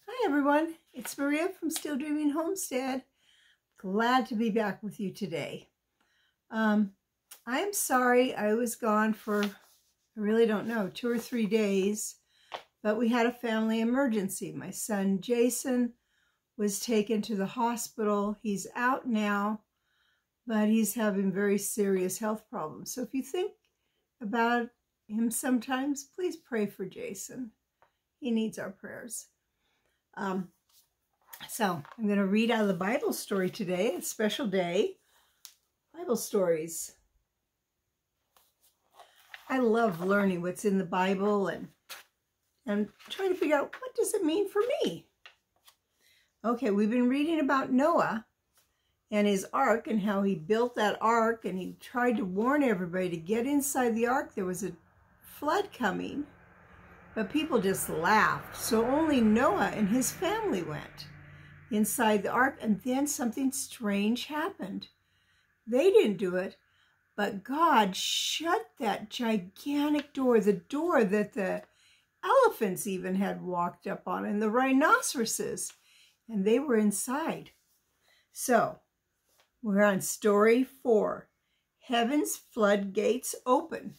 Hi everyone, it's Maria from Still Dreaming Homestead. Glad to be back with you today. I'm sorry I was gone for, I really don't know, 2 or 3 days, but we had a family emergency. My son Jason was taken to the hospital. He's out now, but he's having very serious health problems. So if you think about him sometimes, please pray for Jason. He needs our prayers. So I'm going to read out of the Bible story today. It's a special day. Bible stories. I love learning what's in the Bible and trying to figure out what does it mean for me. Okay, we've been reading about Noah and his ark and how he built that ark, and he tried to warn everybody to get inside the ark. There was a flood coming, but people just laughed. So only Noah and his family went inside the ark, and then something strange happened. They didn't do it, but God shut that gigantic door, the door that the elephants even had walked up on, and the rhinoceroses, and they were inside. So we're on story 4, Heaven's Floodgates Open.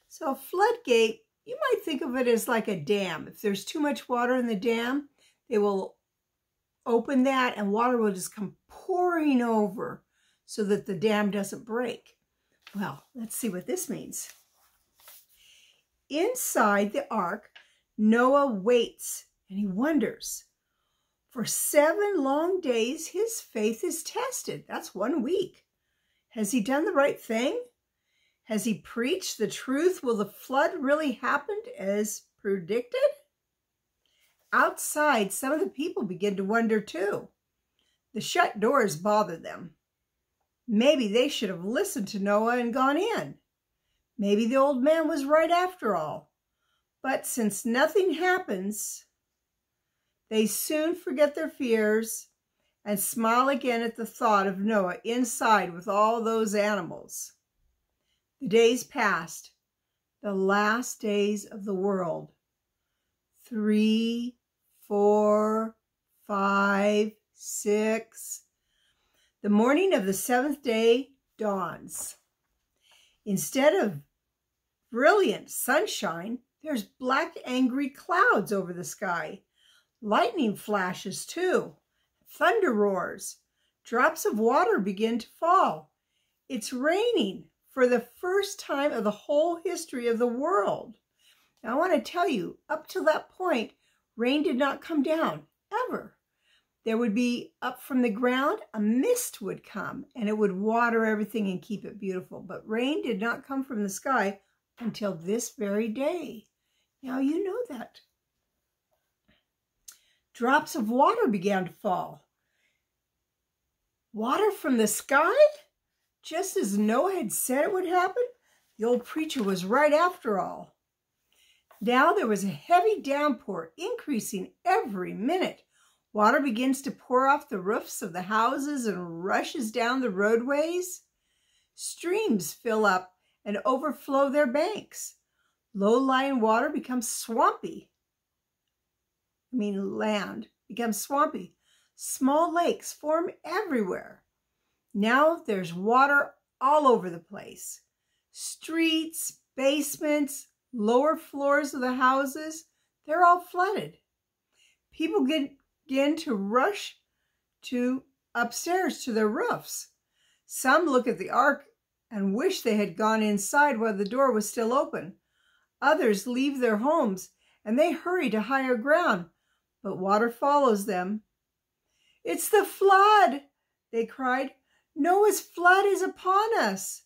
So a floodgate, you might think of it as like a dam. If there's too much water in the dam, they will open that and water will just come pouring over so that the dam doesn't break. Well, let's see what this means. Inside the ark, Noah waits and he wonders. For 7 long days, his faith is tested. That's 1 week. Has he done the right thing? Has he preached the truth? Will the flood really happen as predicted? Outside, some of the people begin to wonder too. The shut doors bother them. Maybe they should have listened to Noah and gone in. Maybe the old man was right after all. But since nothing happens, they soon forget their fears and smile again at the thought of Noah inside with all those animals. The days passed, the last days of the world. 3, 4, 5, 6. The morning of the 7th day dawns. Instead of brilliant sunshine, there's black, angry clouds over the sky. Lightning flashes too. Thunder roars. Drops of water begin to fall. It's raining for the first time of the whole history of the world. Now, I want to tell you, up to that point, rain did not come down, ever. There would be, up from the ground, a mist would come, and it would water everything and keep it beautiful. But rain did not come from the sky until this very day. Now, you know that. Drops of water began to fall. Water from the sky? Just as Noah had said it would happen? The old preacher was right after all. Now there was a heavy downpour, increasing every minute. Water begins to pour off the roofs of the houses and rushes down the roadways. Streams fill up and overflow their banks. Low-lying water becomes swampy. Land becomes swampy. Small lakes form everywhere. Now there's water all over the place. Streets, basements, lower floors of the houses, they're all flooded. People begin to rush to upstairs to their roofs. Some look at the ark and wish they had gone inside while the door was still open. Others leave their homes and they hurry to higher ground, but water follows them. "It's the flood," they cried. "Noah's flood is upon us."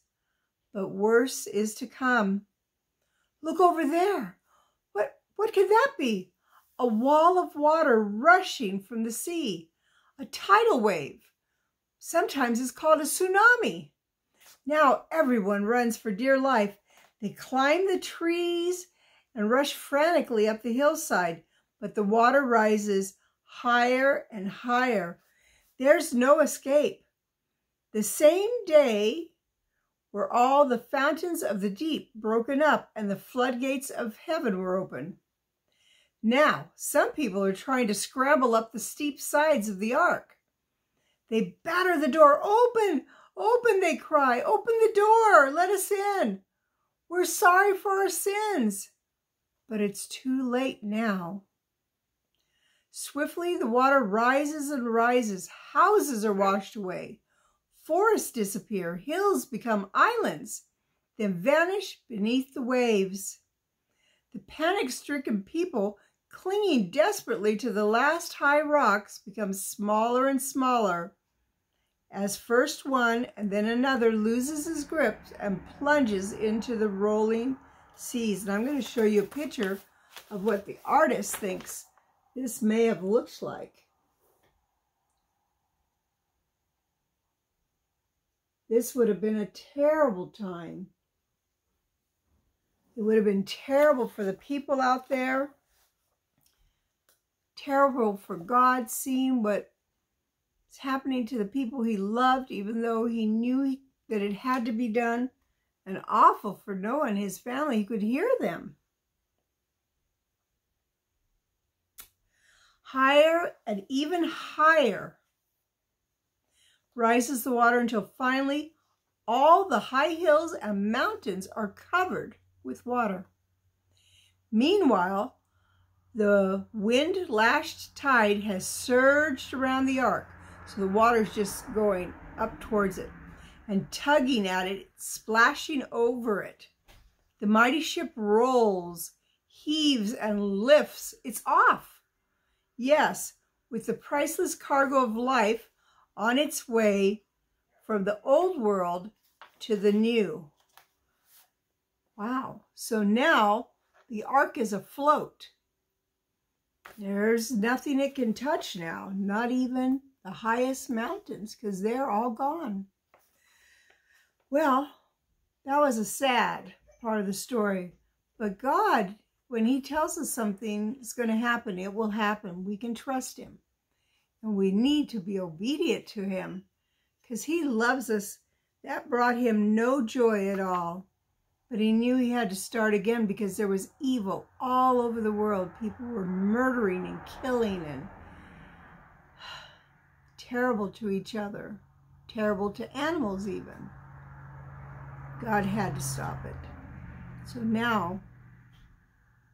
But worse is to come. Look over there. What could that be? A wall of water rushing from the sea. A tidal wave. Sometimes it's called a tsunami. Now everyone runs for dear life. They climb the trees and rush frantically up the hillside, but the water rises higher and higher. There's no escape. The same day were all the fountains of the deep broken up and the floodgates of heaven were open. Now, some people are trying to scramble up the steep sides of the ark. They batter the door. Open, open, they cry. Open the door. Let us in. We're sorry for our sins. But it's too late now. Swiftly, the water rises and rises. Houses are washed away. Forests disappear. Hills become islands, then vanish beneath the waves. The panic-stricken people, clinging desperately to the last high rocks, become smaller and smaller as first one and then another loses his grip and plunges into the rolling seas. And I'm going to show you a picture of what the artist thinks this may have looked like. This would have been a terrible time. It would have been terrible for the people out there. Terrible for God seeing what's happening to the people he loved, even though he knew that it had to be done. And awful for Noah and his family. He could hear them. Higher and even higher rises the water until finally all the high hills and mountains are covered with water. Meanwhile, the wind-lashed tide has surged around the ark, so the water's just going up towards it and tugging at it, splashing over it. The mighty ship rolls, heaves, and lifts. It's off. Yes, with the priceless cargo of life on its way from the old world to the new. Wow. So now the ark is afloat. There's nothing it can touch now, not even the highest mountains, because they're all gone. Well, that was a sad part of the story. But God, when he tells us something is going to happen, it will happen. We can trust him. And we need to be obedient to him because he loves us. That brought him no joy at all. But he knew he had to start again because there was evil all over the world. People were murdering and killing and terrible to each other, terrible to animals even. God had to stop it. So now,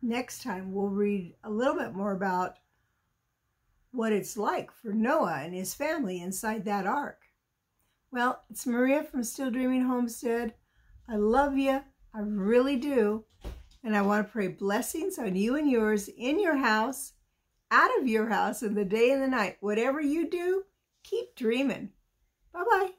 next time we'll read a little bit more about what it's like for Noah and his family inside that ark. Well, it's Maria from Still Dreaming Homestead. I love you. I really do. And I want to pray blessings on you and yours in your house, out of your house, in the day and the night. Whatever you do, keep dreaming. Bye-bye.